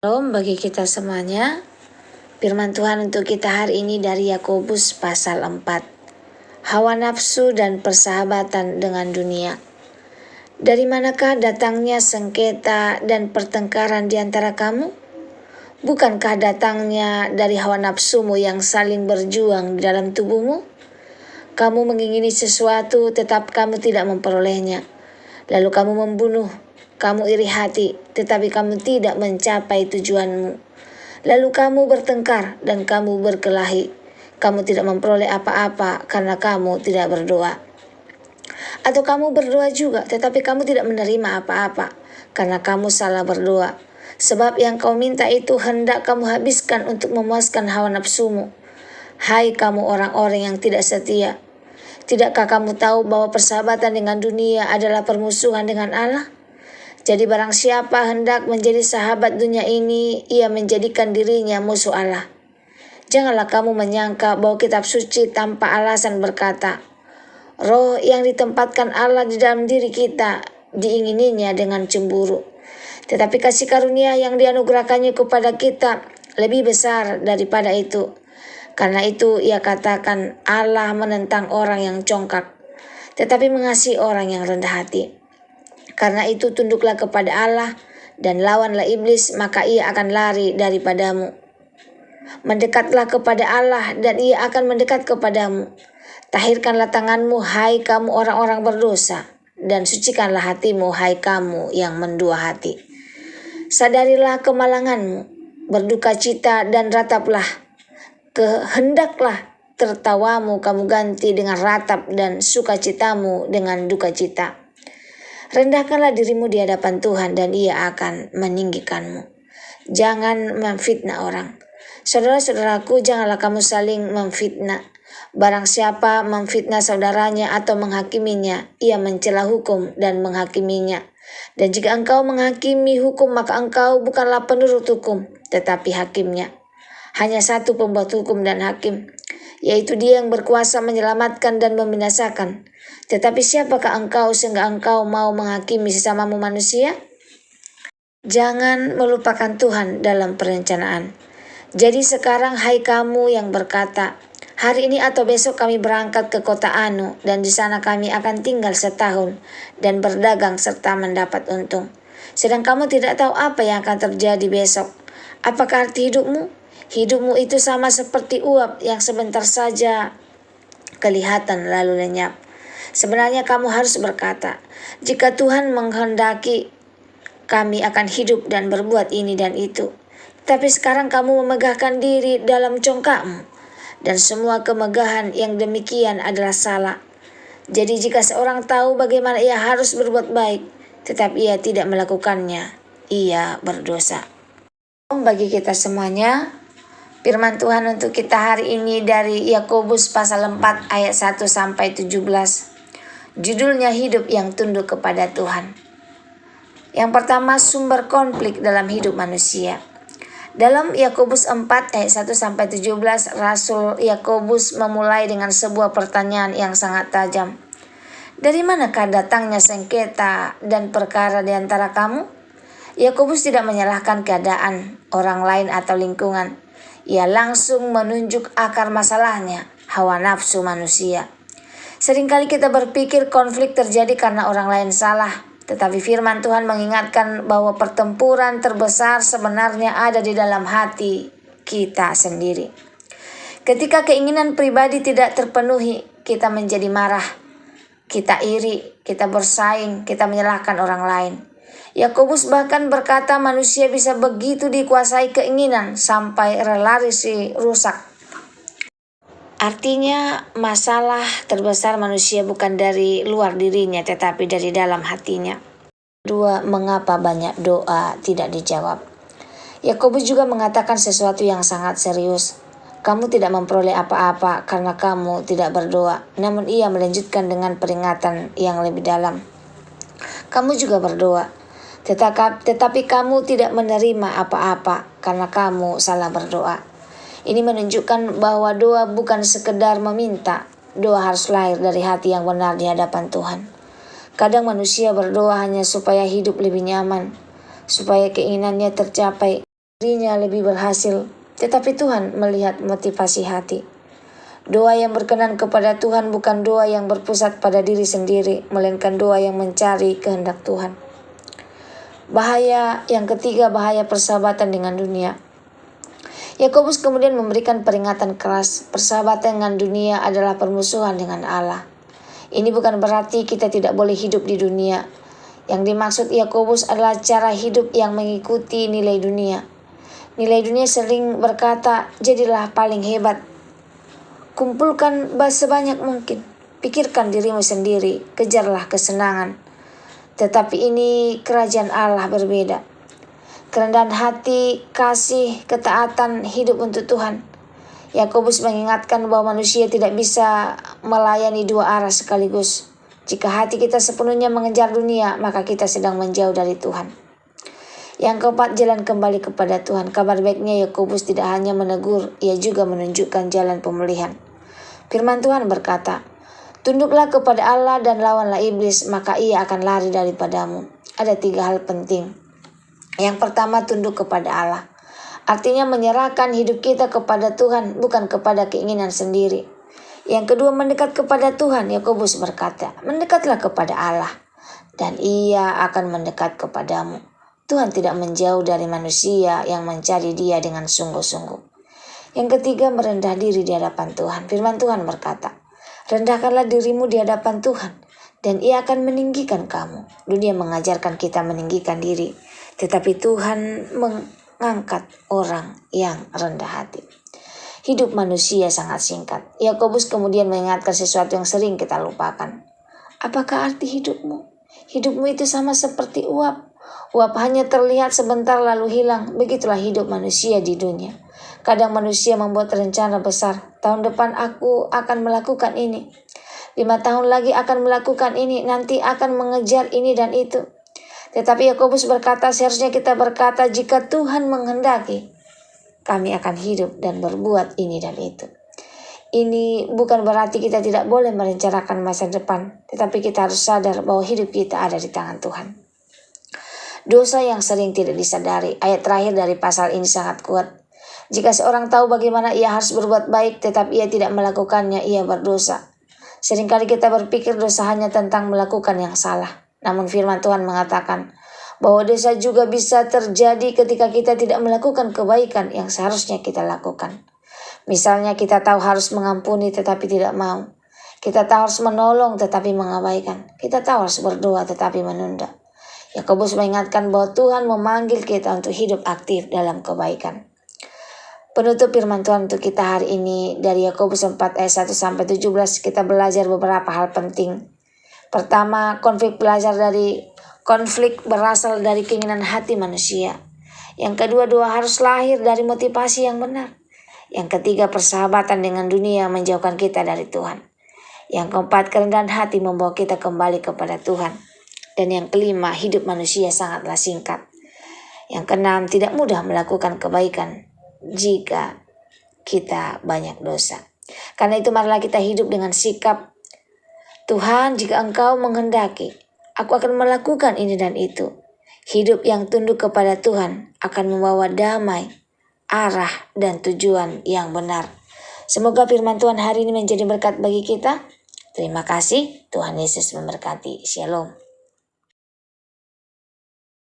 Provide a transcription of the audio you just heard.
Shalom bagi kita semuanya. Firman Tuhan untuk kita hari ini dari Yakobus pasal 4. Hawa nafsu dan persahabatan dengan dunia. Dari manakah datangnya sengketa dan pertengkaran di antara kamu? Bukankah datangnya dari hawa nafsumu yang saling berjuang di dalam tubuhmu? Kamu mengingini sesuatu tetapi kamu tidak memperolehnya. Lalu kamu membunuh. Kamu iri hati, tetapi kamu tidak mencapai tujuanmu. Lalu kamu bertengkar dan kamu berkelahi. Kamu tidak memperoleh apa-apa karena kamu tidak berdoa. Atau kamu berdoa juga, tetapi kamu tidak menerima apa-apa karena kamu salah berdoa. Sebab yang kau minta itu hendak kamu habiskan untuk memuaskan hawa nafsumu. Hai kamu orang-orang yang tidak setia. Tidakkah kamu tahu bahwa persahabatan dengan dunia adalah permusuhan dengan Allah? Jadi barang siapa hendak menjadi sahabat dunia ini, ia menjadikan dirinya musuh Allah. Janganlah kamu menyangka bahwa kitab suci tanpa alasan berkata, roh yang ditempatkan Allah di dalam diri kita, diingininya dengan cemburu. Tetapi kasih karunia yang dianugerahkannya kepada kita lebih besar daripada itu. Karena itu ia katakan Allah menentang orang yang congkak, tetapi mengasihi orang yang rendah hati. Karena itu tunduklah kepada Allah dan lawanlah iblis, maka ia akan lari daripadamu. Mendekatlah kepada Allah dan ia akan mendekat kepadamu. Tahirkanlah tanganmu, hai kamu orang-orang berdosa, dan sucikanlah hatimu, hai kamu yang mendua hati. Sadarilah kemalanganmu, berduka cita dan rataplah. Hendaklah tertawamu kamu ganti dengan ratap dan sukacitamu dengan duka cita. Rendahkanlah dirimu di hadapan Tuhan dan ia akan meninggikanmu. Jangan memfitnah orang. Saudara-saudaraku, janganlah kamu saling memfitnah. Barang siapa memfitnah saudaranya atau menghakiminya, ia mencela hukum dan menghakiminya. Dan jika engkau menghakimi hukum, maka engkau bukanlah penurut hukum, tetapi hakimnya. Hanya satu pembuat hukum dan hakim, yaitu dia yang berkuasa menyelamatkan dan membinasakan. Tetapi siapakah engkau sehingga engkau mau menghakimi sesamamu manusia? Jangan melupakan Tuhan dalam perencanaan. Jadi sekarang hai kamu yang berkata, hari ini atau besok kami berangkat ke kota Anu dan di sana kami akan tinggal setahun dan berdagang serta mendapat untung. Sedang kamu tidak tahu apa yang akan terjadi besok. Apakah arti hidupmu? Hidupmu itu sama seperti uap yang sebentar saja kelihatan lalu lenyap. Sebenarnya kamu harus berkata, jika Tuhan menghendaki, kami akan hidup dan berbuat ini dan itu. Tapi sekarang kamu memegahkan diri dalam congkakmu, dan semua kemegahan yang demikian adalah salah. Jadi jika seorang tahu bagaimana ia harus berbuat baik, tetapi ia tidak melakukannya, ia berdosa. Bagi kita semuanya, firman Tuhan untuk kita hari ini dari Yakobus pasal 4 ayat 1 sampai 17. Judulnya hidup yang tunduk kepada Tuhan. Yang pertama, sumber konflik dalam hidup manusia. Dalam Yakobus 4 ayat 1 sampai 17, Rasul Yakobus memulai dengan sebuah pertanyaan yang sangat tajam. Dari manakah datangnya sengketa dan perkara di antara kamu? Yakobus tidak menyalahkan keadaan orang lain atau lingkungan. Ia langsung menunjuk akar masalahnya, hawa nafsu manusia. Seringkali kita berpikir konflik terjadi karena orang lain salah, tetapi firman Tuhan mengingatkan bahwa pertempuran terbesar sebenarnya ada di dalam hati kita sendiri. Ketika keinginan pribadi tidak terpenuhi, kita menjadi marah, kita iri, kita bersaing, kita menyalahkan orang lain. Yakobus bahkan berkata manusia bisa begitu dikuasai keinginan sampai relasi rusak. Artinya masalah terbesar manusia bukan dari luar dirinya tetapi dari dalam hatinya. Kedua, mengapa banyak doa tidak dijawab? Yakobus juga mengatakan sesuatu yang sangat serius. Kamu tidak memperoleh apa-apa karena kamu tidak berdoa. Namun ia melanjutkan dengan peringatan yang lebih dalam. Kamu juga berdoa, tetapi kamu tidak menerima apa-apa karena kamu salah berdoa. Ini menunjukkan bahwa doa bukan sekedar meminta. Doa harus lahir dari hati yang benar di hadapan Tuhan. Kadang manusia berdoa hanya supaya hidup lebih nyaman, supaya keinginannya tercapai. dirinya lebih berhasil, tetapi Tuhan melihat motivasi hati. Doa yang berkenan kepada Tuhan bukan doa yang berpusat pada diri sendiri, melainkan doa yang mencari kehendak Tuhan. Bahaya yang ketiga, bahaya persahabatan dengan dunia. Yakobus kemudian memberikan peringatan keras, persahabatan dengan dunia adalah permusuhan dengan Allah. Ini bukan berarti kita tidak boleh hidup di dunia. Yang dimaksud Yakobus adalah cara hidup yang mengikuti nilai dunia. Nilai dunia sering berkata, jadilah paling hebat. Kumpulkan sebanyak mungkin. Pikirkan dirimu sendiri, kejarlah kesenangan. Tetapi ini kerajaan Allah berbeda. Kerendahan hati, kasih, ketaatan, hidup untuk Tuhan. Yakobus mengingatkan bahwa manusia tidak bisa melayani dua arah sekaligus. Jika hati kita sepenuhnya mengejar dunia, maka kita sedang menjauh dari Tuhan. Yang keempat, jalan kembali kepada Tuhan. Kabar baiknya Yakobus tidak hanya menegur, ia juga menunjukkan jalan pemulihan. Firman Tuhan berkata, tunduklah kepada Allah dan lawanlah iblis, maka ia akan lari daripadamu. Ada 3 hal penting. Yang pertama, tunduk kepada Allah. Artinya menyerahkan hidup kita kepada Tuhan, bukan kepada keinginan sendiri. Yang kedua, mendekat kepada Tuhan. Yakobus berkata, mendekatlah kepada Allah, dan ia akan mendekat kepadamu. Tuhan tidak menjauh dari manusia yang mencari Dia dengan sungguh-sungguh. Yang ketiga, merendah diri di hadapan Tuhan. Firman Tuhan berkata, rendahkanlah dirimu di hadapan Tuhan, dan Ia akan meninggikan kamu. Dunia mengajarkan kita meninggikan diri, tetapi Tuhan mengangkat orang yang rendah hati. Hidup manusia sangat singkat. Yakobus kemudian mengingatkan sesuatu yang sering kita lupakan. Apakah arti hidupmu? Hidupmu itu sama seperti uap. Uap hanya terlihat sebentar lalu hilang. Begitulah hidup manusia di dunia. Kadang manusia membuat rencana besar. Tahun depan aku akan melakukan ini. 5 tahun lagi akan melakukan ini. Nanti akan mengejar ini dan itu. Tetapi Yakobus berkata, seharusnya kita berkata, jika Tuhan menghendaki, kami akan hidup dan berbuat ini dan itu. Ini bukan berarti kita tidak boleh merencanakan masa depan, tetapi kita harus sadar bahwa hidup kita ada di tangan Tuhan. Dosa yang sering tidak disadari. Ayat terakhir dari pasal ini sangat kuat. Jika seorang tahu bagaimana ia harus berbuat baik, tetapi ia tidak melakukannya, ia berdosa. Seringkali kita berpikir dosa hanya tentang melakukan yang salah. Namun firman Tuhan mengatakan bahwa dosa juga bisa terjadi ketika kita tidak melakukan kebaikan yang seharusnya kita lakukan. Misalnya kita tahu harus mengampuni tetapi tidak mau. Kita tahu harus menolong tetapi mengabaikan. Kita tahu harus berdoa tetapi menunda. Yakobus mengingatkan bahwa Tuhan memanggil kita untuk hidup aktif dalam kebaikan. Penutup firman Tuhan untuk kita hari ini dari Yakobus 4 ayat 1 sampai 17, kita belajar beberapa hal penting. Pertama, konflik berasal dari keinginan hati manusia. Yang kedua, doa harus lahir dari motivasi yang benar. Yang ketiga, persahabatan dengan dunia menjauhkan kita dari Tuhan. Yang keempat, kerendahan hati membawa kita kembali kepada Tuhan. Dan yang kelima, hidup manusia sangatlah singkat. Yang keenam, tidak mudah melakukan kebaikan jika kita banyak dosa. Karena itu marilah kita hidup dengan sikap, Tuhan, jika Engkau menghendaki, aku akan melakukan ini dan itu. Hidup yang tunduk kepada Tuhan akan membawa damai, arah, dan tujuan yang benar. Semoga firman Tuhan hari ini menjadi berkat bagi kita. Terima kasih, Tuhan Yesus memberkati. Shalom.